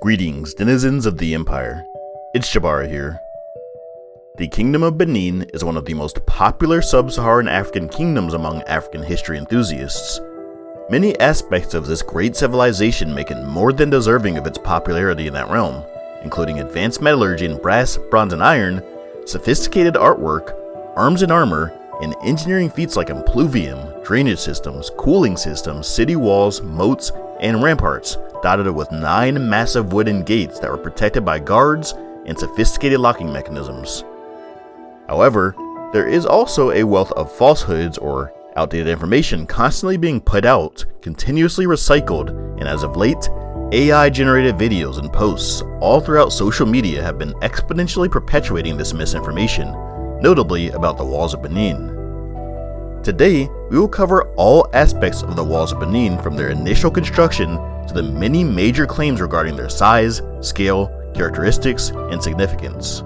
Greetings, denizens of the Empire. It's Jabara here. The Kingdom of Benin is one of the most popular sub-Saharan African kingdoms among African history enthusiasts. Many aspects of this great civilization make it more than deserving of its popularity in that realm, including advanced metallurgy in brass, bronze, and iron, sophisticated artwork, arms and armor, and engineering feats like impluvium, drainage systems, cooling systems, city walls, moats, and ramparts, dotted with 9 massive wooden gates that were protected by guards and sophisticated locking mechanisms. However, there is also a wealth of falsehoods or outdated information constantly being put out, continuously recycled, and as of late, AI-generated videos and posts all throughout social media have been exponentially perpetuating this misinformation, notably about the Walls of Benin. Today, we will cover all aspects of the Walls of Benin from their initial construction to the many major claims regarding their size, scale, characteristics, and significance.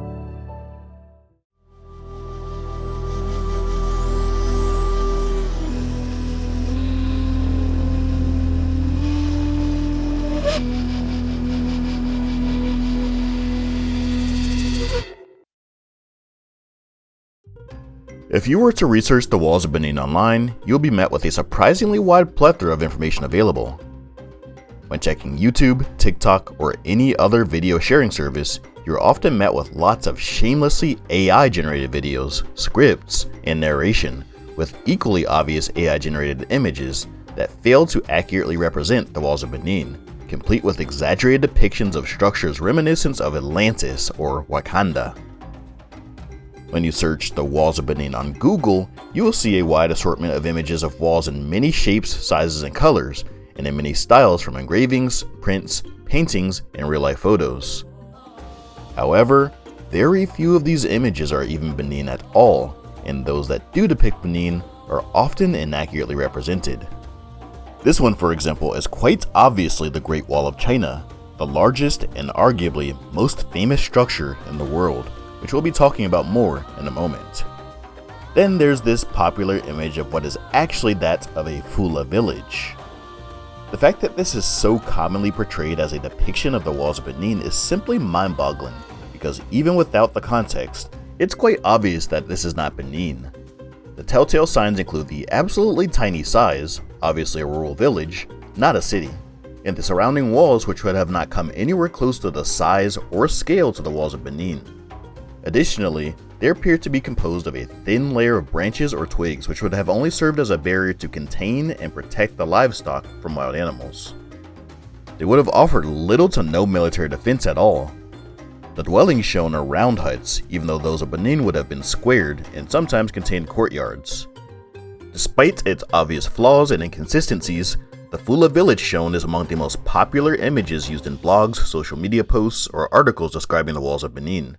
If you were to research the Walls of Benin online, you'll be met with a surprisingly wide plethora of information available. When checking YouTube, TikTok, or any other video sharing service, you're often met with lots of shamelessly AI-generated videos, scripts, and narration, with equally obvious AI-generated images that fail to accurately represent the Walls of Benin, complete with exaggerated depictions of structures reminiscent of Atlantis or Wakanda. When you search the Walls of Benin on Google, you will see a wide assortment of images of walls in many shapes, sizes, and colors, and in many styles from engravings, prints, paintings, and real-life photos. However, very few of these images are even Benin at all, and those that do depict Benin are often inaccurately represented. This one, for example, is quite obviously the Great Wall of China, the largest and arguably most famous structure in the world, which we'll be talking about more in a moment. Then there's this popular image of what is actually that of a Fula village. The fact that this is so commonly portrayed as a depiction of the Walls of Benin is simply mind-boggling, because even without the context, it's quite obvious that this is not Benin. The telltale signs include the absolutely tiny size, obviously a rural village, not a city, and the surrounding walls which would have not come anywhere close to the size or scale to the Walls of Benin. Additionally, they appear to be composed of a thin layer of branches or twigs which would have only served as a barrier to contain and protect the livestock from wild animals. They would have offered little to no military defense at all. The dwellings shown are round huts, even though those of Benin would have been squared and sometimes contained courtyards. Despite its obvious flaws and inconsistencies, the Fula village shown is among the most popular images used in blogs, social media posts, or articles describing the Walls of Benin.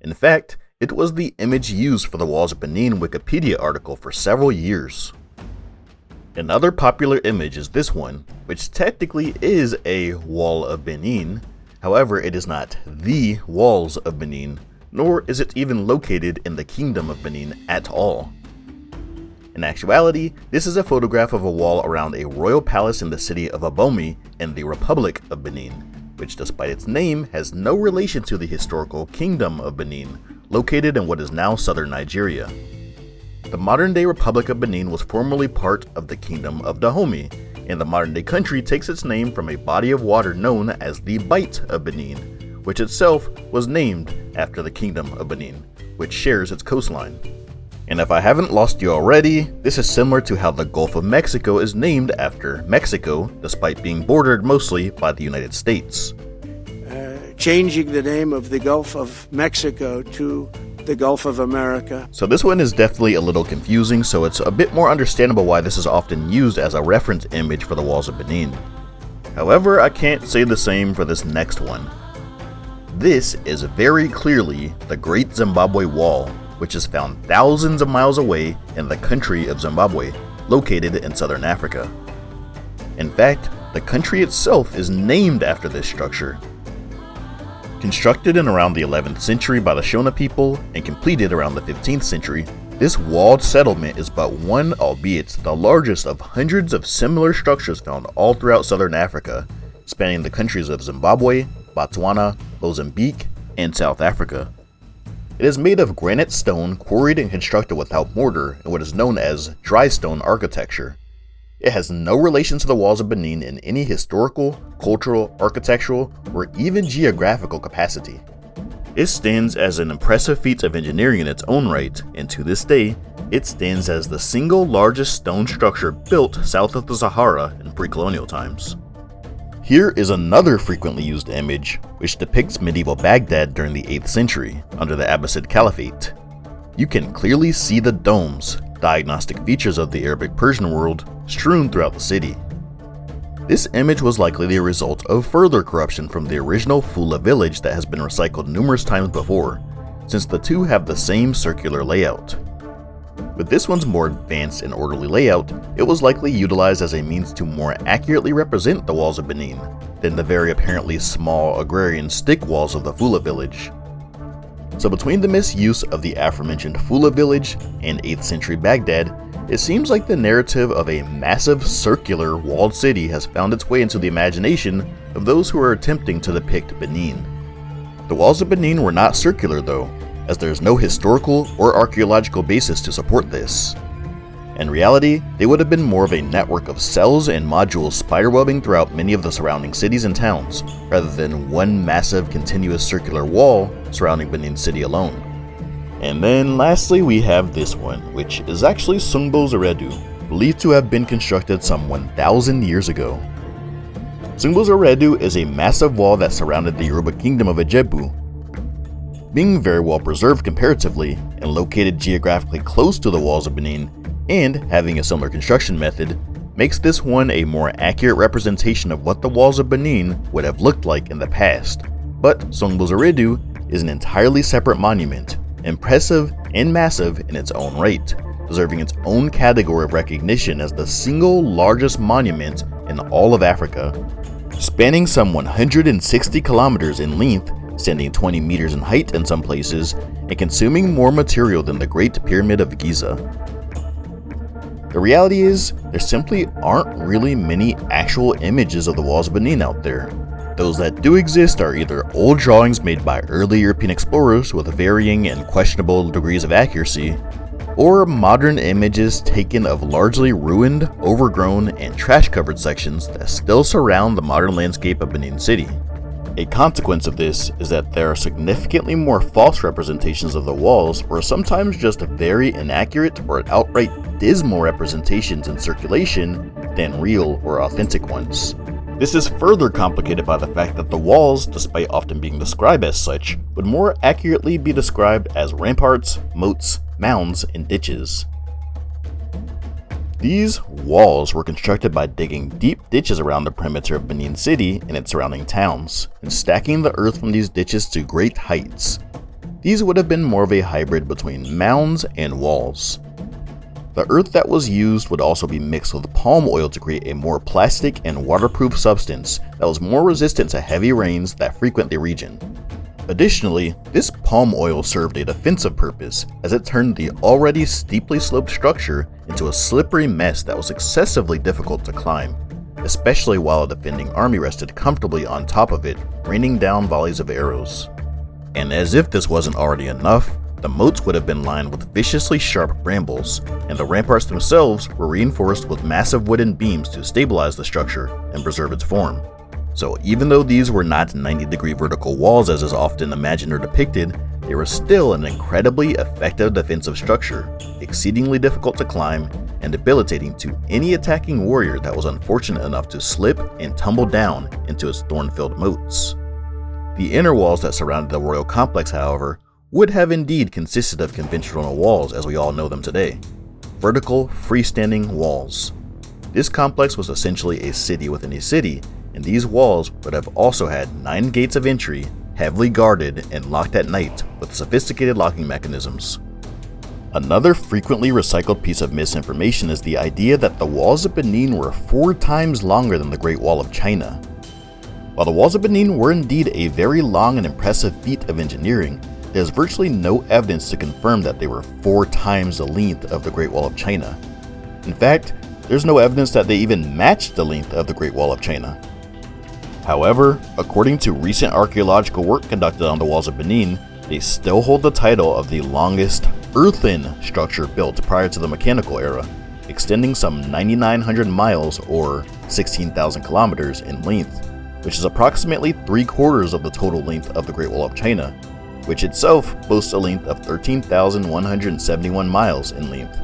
In fact, it was the image used for the Walls of Benin Wikipedia article for several years. Another popular image is this one, which technically is a Wall of Benin. However, it is not the Walls of Benin, nor is it even located in the Kingdom of Benin at all. In actuality, this is a photograph of a wall around a royal palace in the city of Abomey in the Republic of Benin, which despite its name has no relation to the historical Kingdom of Benin, located in what is now southern Nigeria. The modern-day Republic of Benin was formerly part of the Kingdom of Dahomey, and the modern-day country takes its name from a body of water known as the Bight of Benin, which itself was named after the Kingdom of Benin, which shares its coastline. And if I haven't lost you already, this is similar to how the Gulf of Mexico is named after Mexico, despite being bordered mostly by the United States. Changing the name of the Gulf of Mexico to the Gulf of America. So this one is definitely a little confusing, so it's a bit more understandable why this is often used as a reference image for the Walls of Benin. However, I can't say the same for this next one. This is very clearly the Great Zimbabwe Wall, which is found thousands of miles away in the country of Zimbabwe, located in southern Africa. In fact, the country itself is named after this structure. Constructed in around the 11th century by the Shona people and completed around the 15th century, this walled settlement is but one, albeit the largest of hundreds of similar structures found all throughout southern Africa, spanning the countries of Zimbabwe, Botswana, Mozambique, and South Africa. It is made of granite stone quarried and constructed without mortar in what is known as dry stone architecture. It has no relation to the Walls of Benin in any historical, cultural, architectural, or even geographical capacity. It stands as an impressive feat of engineering in its own right, and to this day, it stands as the single largest stone structure built south of the Sahara in pre-colonial times. Here is another frequently used image, which depicts medieval Baghdad during the 8th century, under the Abbasid Caliphate. You can clearly see the domes, diagnostic features of the Arabic-Persian world, strewn throughout the city. This image was likely the result of further corruption from the original Fula village that has been recycled numerous times before, since the two have the same circular layout. With this one's more advanced and orderly layout, it was likely utilized as a means to more accurately represent the Walls of Benin than the very apparently small agrarian stick walls of the Fula village. So between the misuse of the aforementioned Fula village and 8th century Baghdad, it seems like the narrative of a massive circular walled city has found its way into the imagination of those who are attempting to depict Benin. The Walls of Benin were not circular though, as there is no historical or archaeological basis to support this. In reality, they would have been more of a network of cells and modules spiderwebbing throughout many of the surrounding cities and towns, rather than one massive continuous circular wall surrounding Benin City alone. And then lastly we have this one, which is actually Sungbo's Eredu, believed to have been constructed some 1,000 years ago. Sungbo's Eredu is a massive wall that surrounded the Yoruba kingdom of Ijebu. Being very well preserved comparatively, and located geographically close to the Walls of Benin, and having a similar construction method, makes this one a more accurate representation of what the Walls of Benin would have looked like in the past. But Sungbo's Eredu is an entirely separate monument, impressive and massive in its own right, deserving its own category of recognition as the single largest monument in all of Africa. Spanning some 160 kilometers in length, standing 20 meters in height in some places, and consuming more material than the Great Pyramid of Giza. The reality is, there simply aren't really many actual images of the Walls of Benin out there. Those that do exist are either old drawings made by early European explorers with varying and questionable degrees of accuracy, or modern images taken of largely ruined, overgrown, and trash-covered sections that still surround the modern landscape of Benin City. A consequence of this is that there are significantly more false representations of the walls, or sometimes just very inaccurate or outright dismal representations in circulation than real or authentic ones. This is further complicated by the fact that the walls, despite often being described as such, would more accurately be described as ramparts, moats, mounds, and ditches. These walls were constructed by digging deep ditches around the perimeter of Benin City and its surrounding towns, and stacking the earth from these ditches to great heights. These would have been more of a hybrid between mounds and walls. The earth that was used would also be mixed with palm oil to create a more plastic and waterproof substance that was more resistant to heavy rains that frequent the region. Additionally, this palm oil served a defensive purpose, as it turned the already steeply sloped structure into a slippery mess that was excessively difficult to climb, especially while a defending army rested comfortably on top of it, raining down volleys of arrows. And as if this wasn't already enough, the moats would have been lined with viciously sharp brambles, and the ramparts themselves were reinforced with massive wooden beams to stabilize the structure and preserve its form. So even though these were not 90-degree vertical walls as is often imagined or depicted, they were still an incredibly effective defensive structure, exceedingly difficult to climb, and debilitating to any attacking warrior that was unfortunate enough to slip and tumble down into its thorn-filled moats. The inner walls that surrounded the royal complex, however, would have indeed consisted of conventional walls as we all know them today. Vertical, freestanding walls. This complex was essentially a city within a city, and these walls would have also had 9 gates of entry, heavily guarded and locked at night with sophisticated locking mechanisms. Another frequently recycled piece of misinformation is the idea that the Walls of Benin were 4 times longer than the Great Wall of China. While the Walls of Benin were indeed a very long and impressive feat of engineering, there is virtually no evidence to confirm that they were 4 times the length of the Great Wall of China. In fact, there's no evidence that they even matched the length of the Great Wall of China. However, according to recent archaeological work conducted on the Walls of Benin, they still hold the title of the longest earthen structure built prior to the mechanical era, extending some 9,900 miles or 16,000 kilometers in length, which is approximately 3/4 of the total length of the Great Wall of China, which itself boasts a length of 13,171 miles in length.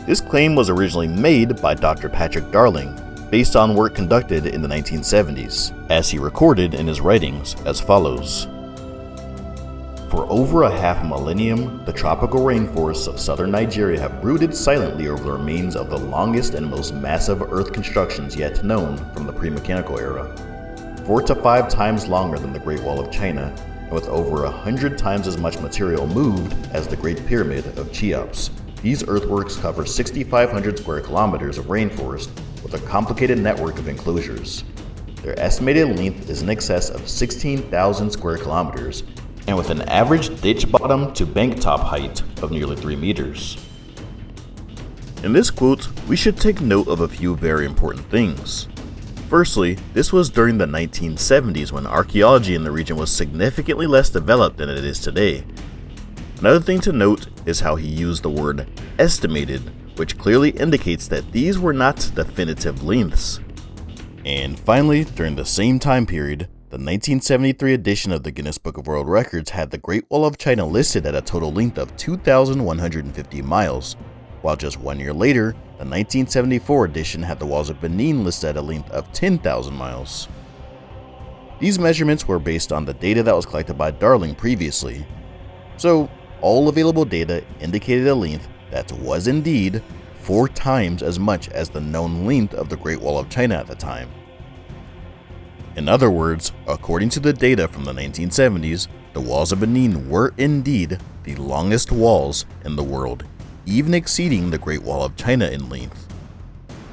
This claim was originally made by Dr. Patrick Darling, based on work conducted in the 1970s, as he recorded in his writings as follows. For over a half millennium, the tropical rainforests of southern Nigeria have brooded silently over the remains of the longest and most massive earth constructions yet known from the pre-mechanical era. 4 to 5 times longer than the Great Wall of China, and with over 100 times as much material moved as the Great Pyramid of Cheops. These earthworks cover 6,500 square kilometers of rainforest with a complicated network of enclosures. Their estimated length is in excess of 16,000 square kilometers, and with an average ditch bottom to bank top height of nearly 3 meters. In this quote, we should take note of a few very important things. Firstly, this was during the 1970s when archaeology in the region was significantly less developed than it is today. Another thing to note is how he used the word estimated, which clearly indicates that these were not definitive lengths. And finally, during the same time period, the 1973 edition of the Guinness Book of World Records had the Great Wall of China listed at a total length of 2,150 miles, while just 1 year later, the 1974 edition had the Walls of Benin listed at a length of 10,000 miles. These measurements were based on the data that was collected by Darling previously, so all available data indicated a length that was indeed 4 times as much as the known length of the Great Wall of China at the time. In other words, according to the data from the 1970s, the Walls of Benin were indeed the longest walls in the world, even exceeding the Great Wall of China in length.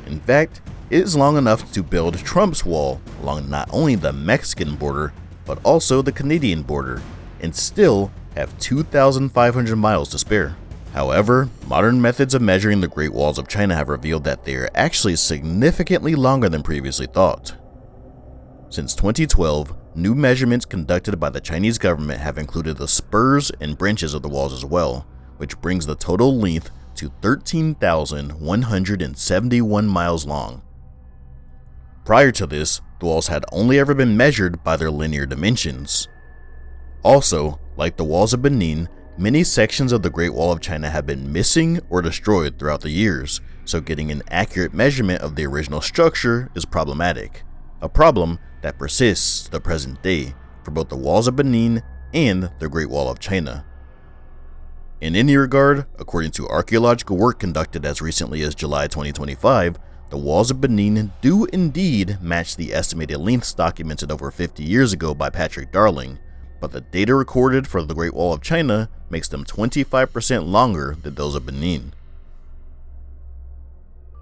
In fact, it is long enough to build Trump's wall along not only the Mexican border, but also the Canadian border, and still have 2,500 miles to spare. However, modern methods of measuring the Great Walls of China have revealed that they are actually significantly longer than previously thought. Since 2012, new measurements conducted by the Chinese government have included the spurs and branches of the walls as well, which brings the total length to 13,171 miles long. Prior to this, the walls had only ever been measured by their linear dimensions. Also, like the Walls of Benin, many sections of the Great Wall of China have been missing or destroyed throughout the years, so getting an accurate measurement of the original structure is problematic, a problem that persists to the present day for both the Walls of Benin and the Great Wall of China. In any regard, according to archaeological work conducted as recently as July 2025, the Walls of Benin do indeed match the estimated lengths documented over 50 years ago by Patrick Darling, but the data recorded for the Great Wall of China makes them 25% longer than those of Benin.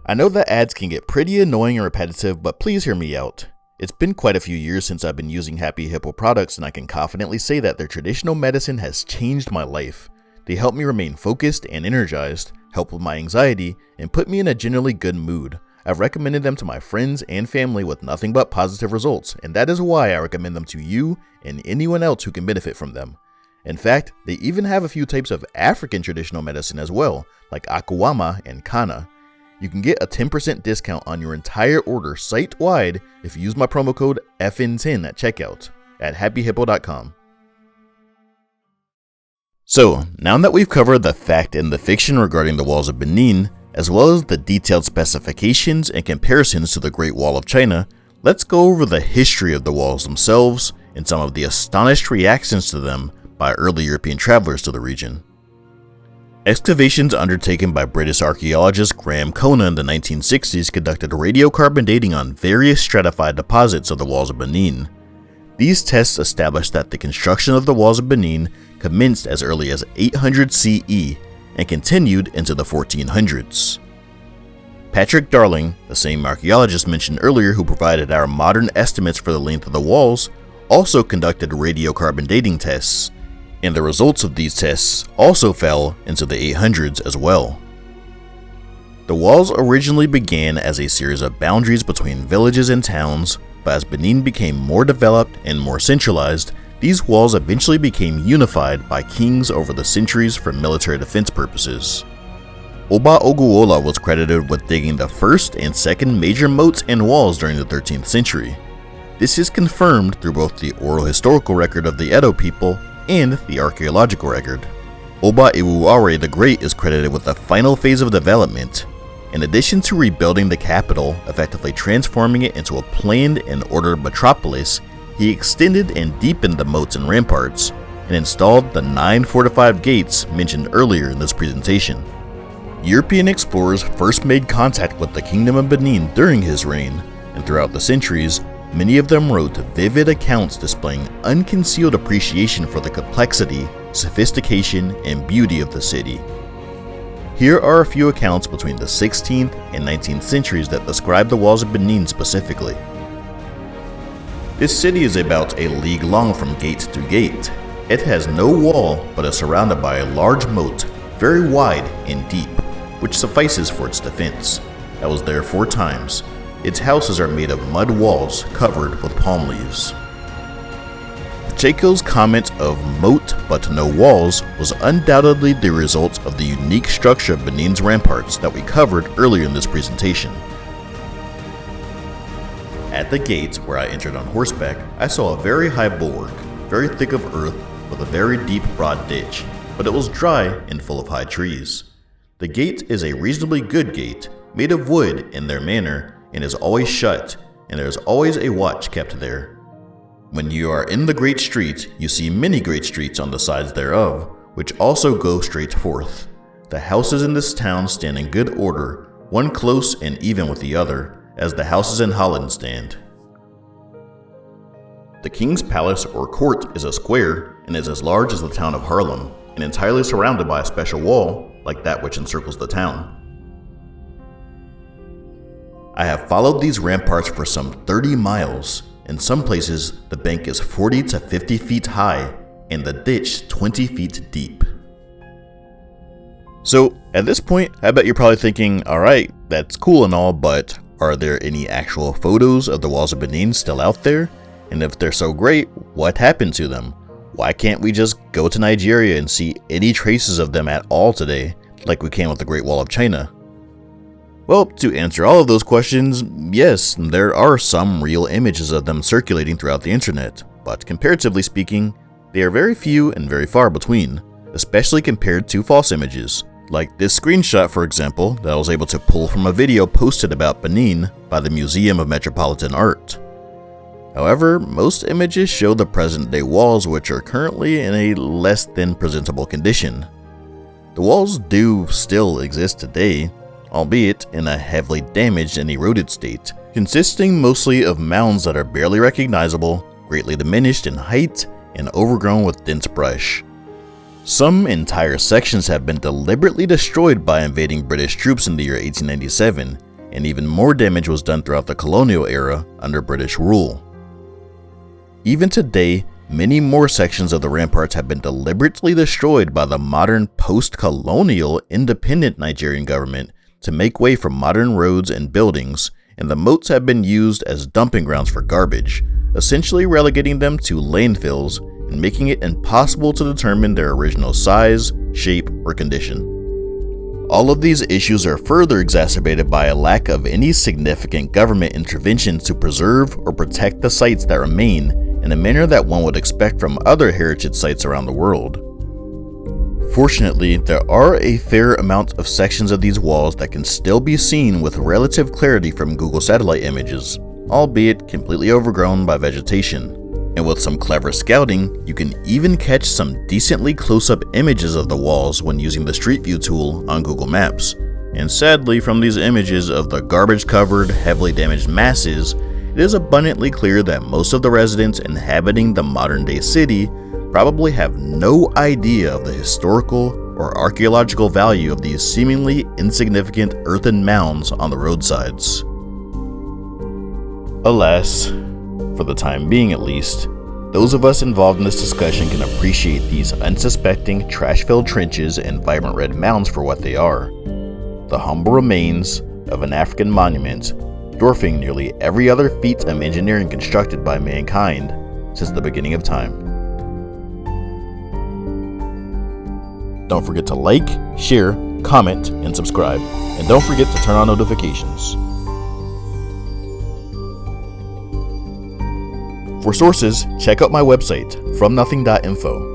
I know that ads can get pretty annoying and repetitive, but please hear me out. It's been quite a few years since I've been using Happy Hippo products, and I can confidently say that their traditional medicine has changed my life. They help me remain focused and energized, help with my anxiety, and put me in a generally good mood. I've recommended them to my friends and family with nothing but positive results, and that is why I recommend them to you and anyone else who can benefit from them. In fact, they even have a few types of African traditional medicine as well, like Akuama and Kana. You can get a 10% discount on your entire order site-wide if you use my promo code FN10 at checkout at happyhippo.com. So, now that we've covered the fact and the fiction regarding the Walls of Benin, as well as the detailed specifications and comparisons to the Great Wall of China, let's go over the history of the walls themselves and some of the astonished reactions to them by early European travelers to the region. Excavations undertaken by British archaeologist Graham Kona in the 1960s conducted radiocarbon dating on various stratified deposits of the Walls of Benin. These tests established that the construction of the Walls of Benin commenced as early as 800 CE and continued into the 1400s. Patrick Darling, the same archaeologist mentioned earlier who provided our modern estimates for the length of the walls, also conducted radiocarbon dating tests, and the results of these tests also fell into the 800s as well. The walls originally began as a series of boundaries between villages and towns, but as Benin became more developed and more centralized, these walls eventually became unified by kings over the centuries for military defense purposes. Oba Oguola was credited with digging the first and second major moats and walls during the 13th century. This is confirmed through both the oral historical record of the Edo people and the archaeological record. Oba Iwuare the Great is credited with the final phase of development. In addition to rebuilding the capital, effectively transforming it into a planned and ordered metropolis, he extended and deepened the moats and ramparts, and installed the 9 fortified gates mentioned earlier in this presentation. European explorers first made contact with the Kingdom of Benin during his reign, and throughout the centuries, many of them wrote vivid accounts displaying unconcealed appreciation for the complexity, sophistication, and beauty of the city. Here are a few accounts between the 16th and 19th centuries that describe the walls of Benin specifically. This city is about a league long from gate to gate. It has no wall but is surrounded by a large moat, very wide and deep, which suffices for its defense. I was there 4 times. Its houses are made of mud walls covered with palm leaves. Pacheco's comment of moat but no walls was undoubtedly the result of the unique structure of Benin's ramparts that we covered earlier in this presentation. At the gate where I entered on horseback, I saw a very high bulwark, very thick of earth with a very deep broad ditch, but it was dry and full of high trees. The gate is a reasonably good gate, made of wood in their manner, and is always shut, and there is always a watch kept there. When you are in the great street, you see many great streets on the sides thereof, which also go straight forth. The houses in this town stand in good order, one close and even with the other, as the houses in Holland stand. The King's Palace or Court is a square and is as large as the town of Haarlem, and entirely surrounded by a special wall, like that which encircles the town. I have followed these ramparts for some 30 miles. In some places, the bank is 40 to 50 feet high and the ditch 20 feet deep. So at this point, I bet you're probably thinking, alright, that's cool and all, but are there any actual photos of the walls of Benin still out there? And if they're so great, what happened to them? Why can't we just go to Nigeria and see any traces of them at all today, like we can with the Great Wall of China? Well, to answer all of those questions, yes, there are some real images of them circulating throughout the internet, but comparatively speaking, they are very few and very far between, especially compared to false images, like this screenshot for example that I was able to pull from a video posted about Benin by the Museum of Metropolitan Art. However, most images show the present-day walls, which are currently in a less than presentable condition. The walls do still exist today, albeit in a heavily damaged and eroded state, consisting mostly of mounds that are barely recognizable, greatly diminished in height, and overgrown with dense brush. Some entire sections have been deliberately destroyed by invading British troops in the year 1897, and even more damage was done throughout the colonial era under British rule. Even today, many more sections of the ramparts have been deliberately destroyed by the modern post-colonial independent Nigerian government to make way for modern roads and buildings, and the moats have been used as dumping grounds for garbage, essentially relegating them to landfills and making it impossible to determine their original size, shape, or condition. All of these issues are further exacerbated by a lack of any significant government intervention to preserve or protect the sites that remain in a manner that one would expect from other heritage sites around the world. Fortunately, there are a fair amount of sections of these walls that can still be seen with relative clarity from Google satellite images, albeit completely overgrown by vegetation. And with some clever scouting, you can even catch some decently close-up images of the walls when using the Street View tool on Google Maps. And sadly, from these images of the garbage-covered, heavily damaged masses, it is abundantly clear that most of the residents inhabiting the modern-day city probably have no idea of the historical or archaeological value of these seemingly insignificant earthen mounds on the roadsides. Alas, for the time being at least, those of us involved in this discussion can appreciate these unsuspecting trash-filled trenches and vibrant red mounds for what they are: the humble remains of an African monument dwarfing nearly every other feat of engineering constructed by mankind since the beginning of time. Don't forget to like, share, comment, and subscribe, and don't forget to turn on notifications. For sources, check out my website, fromnothing.info.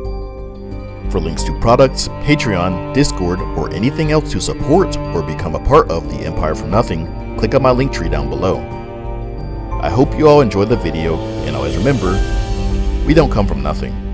For links to products, Patreon, Discord, or anything else to support or become a part of the Empire from Nothing, click on my link tree down below. I hope you all enjoyed the video, and always remember, we don't come from nothing.